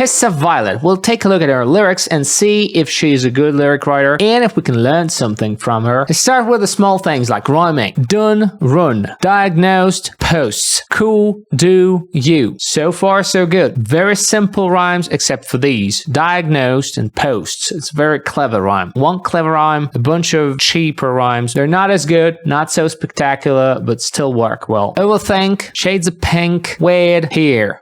Tessa Violet. We'll take a look at her lyrics and see if she's a good lyric writer and if we can learn something from her. Let's start with the small things like rhyming. Done, run. Diagnosed, posts. Cool, do, you. So far, so good. Very simple rhymes except for these. Diagnosed and posts. It's a very clever rhyme. One clever rhyme, a bunch of cheaper rhymes. They're not as good, not so spectacular, but still work well. Overthink, shades of pink, weird, here.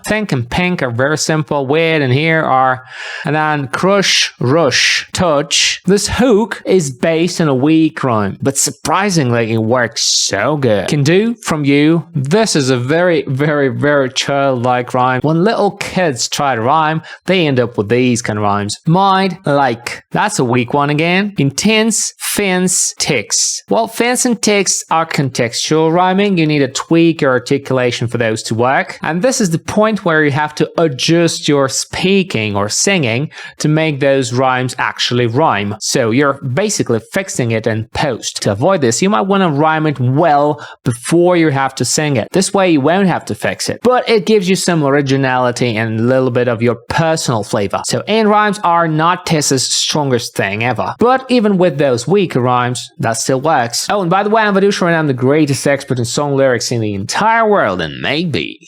Think and pink are very simple. Weird and here are. And then crush, rush, touch. This hook is based on a weak rhyme, but surprisingly it works so good. Can do, from you. This is a very, very, very childlike rhyme. When little kids try to rhyme, they end up with these kind of rhymes. Mind, like. That's a weak one again. Intense, fence, ticks. Well, fence and ticks are contextual rhyming. You need to tweak your articulation for those to work. And this is the point where you have to adjust your speaking or singing to make those rhymes actually rhyme. So you're basically fixing it in post. To avoid this, you might want to rhyme it well before you have to sing it. This way you won't have to fix it. But it gives you some originality and a little bit of your personal flavor. So end rhymes are not Tessa's strongest thing ever. But even with those weaker rhymes, that still works. Oh, and by the way, I'm Vadusha and I'm the greatest expert in song lyrics in the entire world, and maybe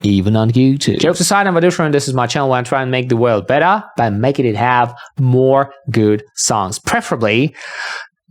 even on YouTube. Jokes aside, I'm Vadusha and this is my channel where I'm trying to make the world better by making it have more good songs, preferably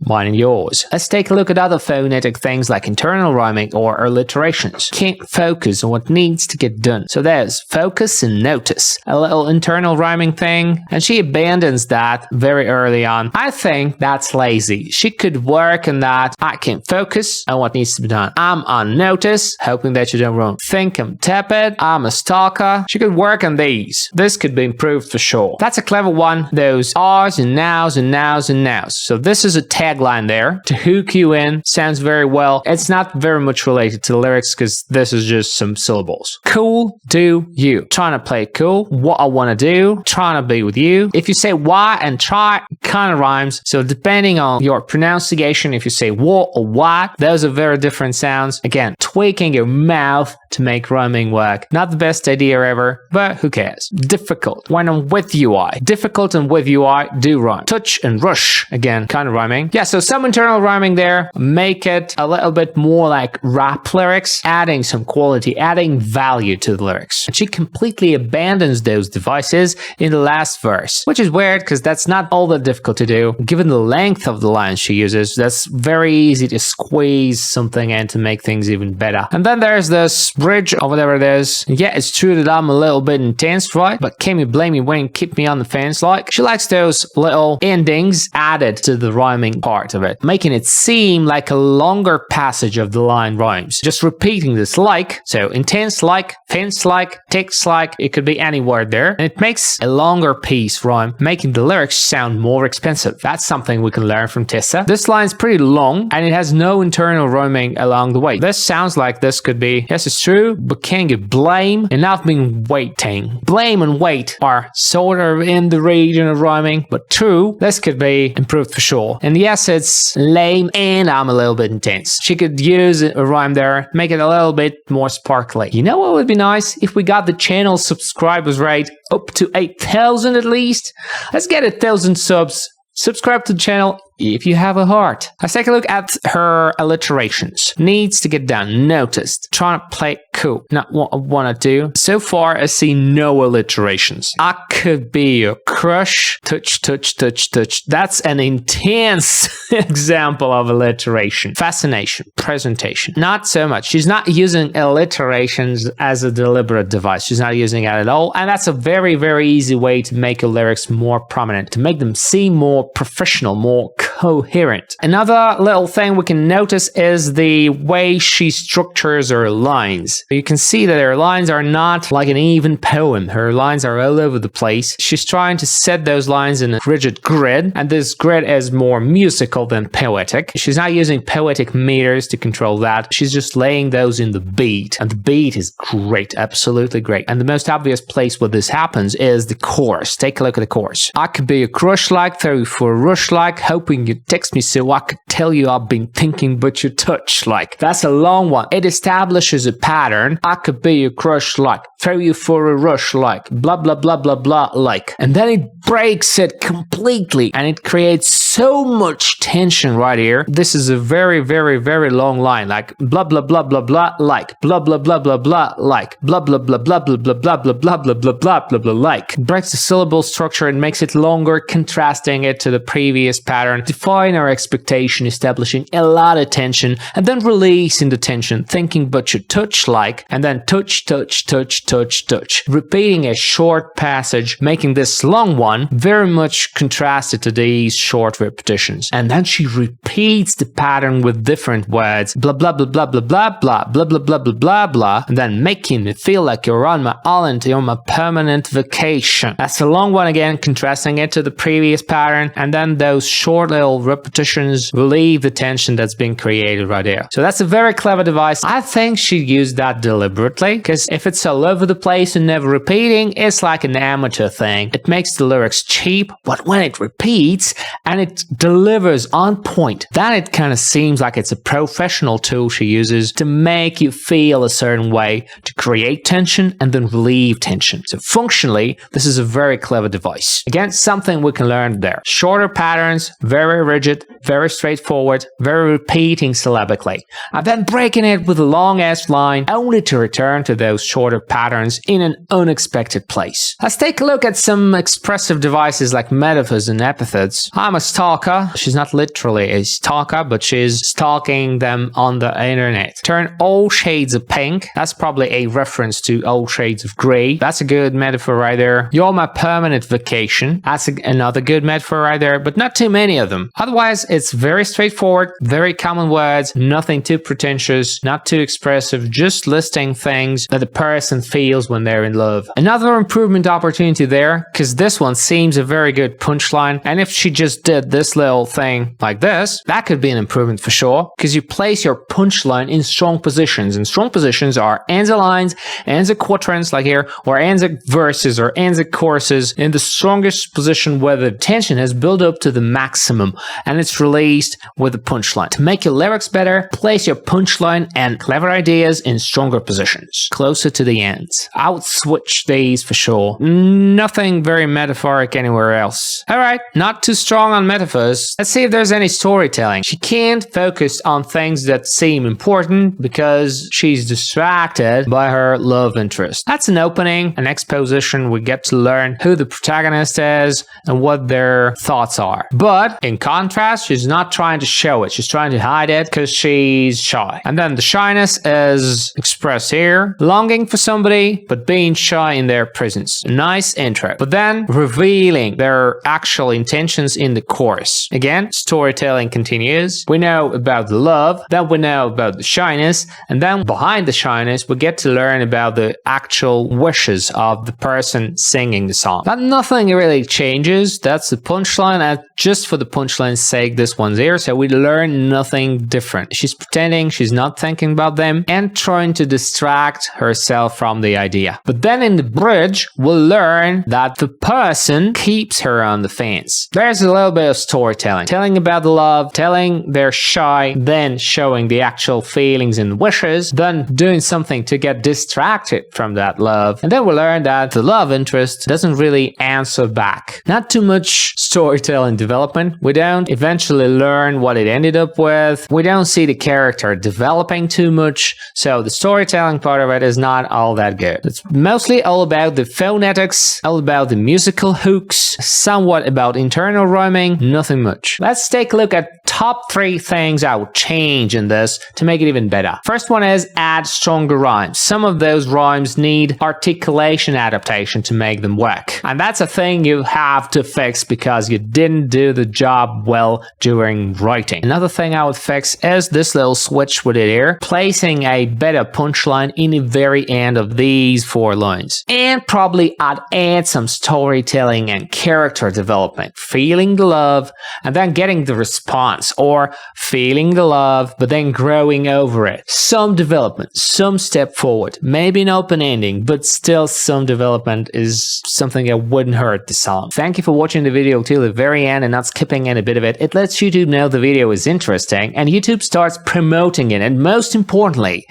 mine and yours. Let's take a look at other phonetic things like internal rhyming or alliterations. Can't focus on what needs to get done. So there's focus and notice. A little internal rhyming thing, and she abandons that very early on. I think that's lazy. She could work on that. I can't focus on what needs to be done. I'm on notice, hoping that you don't wrong. Think I'm tepid. I'm a stalker. She could work on these. This could be improved for sure. That's a clever one. Those R's and nows and nows and nows. So this is a tagline there to hook you in. Sounds very well. It's not very much related to the lyrics because this is just some syllables. Cool, do, you. Trying to play it cool. What I want to do. Trying to be with you. If you say why and try, kind of rhymes. So depending on your pronunciation, if you say what or what, those are very different sounds. Again, tweaking your mouth to make rhyming work. Not the best idea ever, but who cares? Difficult. When I'm with UI. Difficult and with UI do rhyme. Touch and rush. Again, kind of rhyming. Yeah, so some internal rhyming there. Make it a little bit more like rap lyrics, adding some quality, adding value to the lyrics. And she completely abandons those devices in the last verse, which is weird because that's not all that difficult to do. Given the length of the lines she uses, that's very easy to squeeze something in to make things even better. And then there's this bridge or whatever it is. Yeah, it's true that I'm a little bit intense, right? But can you blame me when you keep me on the fence like? She likes those little endings added to the rhyming part of it, making it seem like a longer passage of the line rhymes. Just repeating this like, so intense like, fence like, ticks like, it could be any word there. And it makes a longer piece rhyme, making the lyrics sound more expensive. That's something we can learn from Tessa. This line's pretty long and it has no internal rhyming along the way. This sounds like this could be, yes, it's true, but can you blame? And I've been waiting. Blame and wait are sort of in the region of rhyming, but true, this could be improved for sure. And yes, it's lame and I'm a little bit intense. She could use a rhyme there, make it a little bit more sparkly. You know what would be nice? If we got the channel subscribers rate up to 8,000 at least. Let's get 1,000 subs. Subscribe to the channel if you have a heart. Let's take a look at her alliterations. Needs to get done. Noticed. Trying to play cool. Not what I want to do. So far, I see no alliterations. I could be a crush. Touch, touch, touch, touch. That's an intense example of alliteration. Fascination. Presentation. Not so much. She's not using alliterations as a deliberate device. She's not using it at all. And that's a very, very easy way to make your lyrics more prominent. To make them seem more professional, more coherent. Another little thing we can notice is the way she structures her lines. You can see that her lines are not like an even poem. Her lines are all over the place. She's trying to set those lines in a rigid grid, and this grid is more musical than poetic. She's not using poetic meters to control that. She's just laying those in the beat, and the beat is great, absolutely great. And the most obvious place where this happens is the chorus. Take a look at the chorus. I could be a crush like, throw for a rush like, hoping you text me so I could tell you I've been thinking but you touch. Like, that's a long one. It establishes a pattern. I could be your crush, like, throw you for a rush, like, blah, blah, blah, blah, blah, like. And then it breaks it completely and it creates so much tension right here. This is a very, very, very long line, like, blah, blah, blah, blah, blah, like, blah, blah, blah, blah, blah, like, blah, blah, blah, blah, blah, blah, blah, blah, blah, blah, blah, blah, blah, blah, like. It breaks the syllable structure and makes it longer, contrasting it to the previous pattern, define our expectation, establishing a lot of tension, and then releasing the tension, thinking but you touch, like, and then touch, touch, touch, touch, touch, repeating a short passage, making this long one very much contrasted to these short repetitions. And then she repeats the pattern with different words, blah, blah, blah, blah, blah, blah, blah, blah, blah, blah, blah, blah, blah, and then making me feel like you're on my island, you're on my permanent vacation. That's a long one again, contrasting it to the previous pattern, and then those short little repetitions relieve the tension that's been created right there. So that's a very clever device. I think she used that deliberately, because if it's all over the place and never repeating, it's like an amateur thing. It makes the lyrics cheap, but when it repeats and it delivers on point, then it kind of seems like it's a professional tool she uses to make you feel a certain way, to create tension and then relieve tension. So functionally, this is a very clever device. Again, something we can learn there. Shorter patterns, very rigid, very straightforward, very repeating syllabically, and then breaking it with a long-ass line only to return to those shorter patterns in an unexpected place. Let's take a look at some expressive devices like metaphors and epithets. I'm a stalker. She's not literally a stalker, but she's stalking them on the internet. Turn all shades of pink. That's probably a reference to all shades of grey. That's a good metaphor right there. You're my permanent vacation. That's another good metaphor right there, but not too many of them. Otherwise, it's very straightforward, very common words, nothing too pretentious, not too expressive, just listing things that the person feels when they're in love. Another improvement opportunity there, because this one seems a very good punchline, and if she just did this little thing like this, that could be an improvement for sure, because you place your punchline in strong positions, and strong positions are anza lines, anza quatrains like here, or anza verses or anza choruses in the strongest position where the tension has built up to the maximum and it's released with a punchline. To make your lyrics better, place your punchline and clever ideas in stronger positions, closer to the ends. I would switch these for sure. Nothing very metaphoric anywhere else. Alright, not too strong on metaphors. Let's see if there's any storytelling. She can't focus on things that seem important because she's distracted by her love interest. That's an opening, an exposition. We get to learn who the protagonist is and what their thoughts are. But in contrast, she's not trying to show it. She's trying to hide it because she's shy. And then the shyness is expressed here. Longing for somebody, but being shy in their presence. A nice intro. But then revealing their actual intentions in the chorus. Again, storytelling continues. We know about the love, then we know about the shyness, and then behind the shyness, we get to learn about the actual wishes of the person singing the song. But nothing really changes. That's the punchline, and just for the punchline's sake, this one's here, so we learn nothing different. She's pretending she's not thinking about them and trying to distract herself from the idea. But then in the bridge, we'll learn that the person keeps her on the fence. There's a little bit of storytelling. Telling about the love, telling they're shy, then showing the actual feelings and wishes, then doing something to get distracted from that love. And then we learn that the love interest doesn't really answer back. Not too much storytelling development. We don't eventually learn what it ended up with. We don't see the character developing too much. So the storytelling part of it is not all that good. It's mostly all about the phonetics, all about the musical hooks, somewhat about internal rhyming, nothing much. Let's take a look at top 3 things I would change in this to make it even better. First one is add stronger rhymes. Some of those rhymes need articulation adaptation to make them work. And that's a thing you have to fix because you didn't do the job well during writing. Another thing I would fix is this little switch with it here, placing a better punchline in the very end of these 4 lines. And probably I'd add some storytelling and character development. Feeling the love and then getting the response, or feeling the love but then growing over it. Some development, some step forward. forward. Maybe an open ending, but still some development is something that wouldn't hurt the song. Thank you for watching the video till the very end and not skipping any bit of it. It lets YouTube know the video is interesting and YouTube starts promoting it, and most importantly,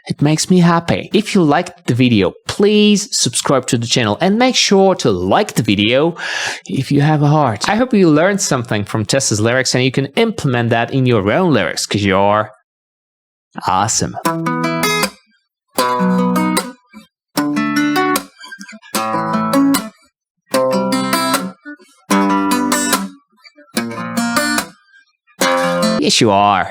it makes me happy. If you liked the video, please subscribe to the channel and make sure to like the video if you have a heart. I hope you learned something from Tessa's lyrics and you can implement that in your own lyrics, because you're awesome. Yes, you are.